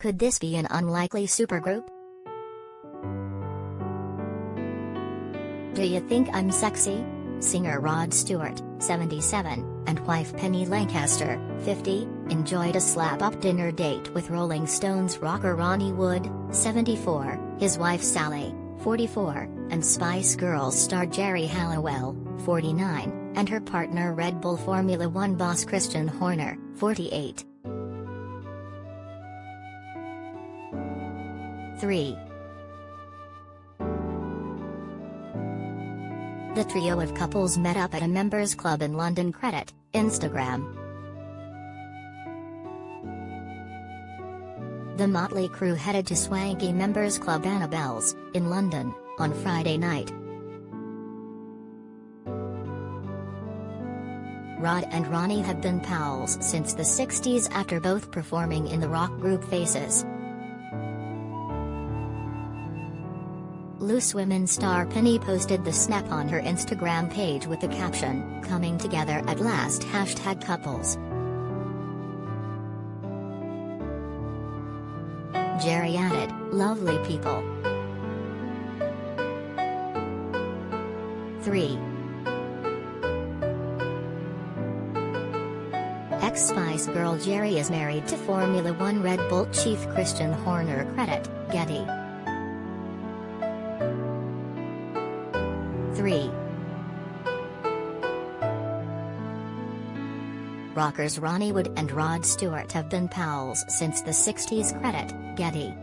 Could this be an unlikely supergroup? Do you think I'm sexy? Singer Rod Stewart, 77, and wife Penny Lancaster, 50, enjoyed a slap-up dinner date with Rolling Stones rocker Ronnie Wood, 74, his wife Sally, 44, and Spice Girls star Geri Halliwell, 49, and her partner Red Bull Formula One boss Christian Horner, 48. 3. The trio of couples met up at a members club in London. Credit, Instagram. The Motley crew headed to swanky members club Annabel's, in London, on Friday night. Rod and Ronnie have been pals since the 60s after both performing in the rock group Faces. Loose Women star Penny posted the snap on her Instagram page with the caption, "Coming together at last #couples." Geri added, "Lovely people." 3. Ex-Spice Girl Geri is married to Formula One Red Bull chief Christian Horner. Credit, Getty. 3. Rockers Ronnie Wood and Rod Stewart have been pals since the 60s. Credit, Getty.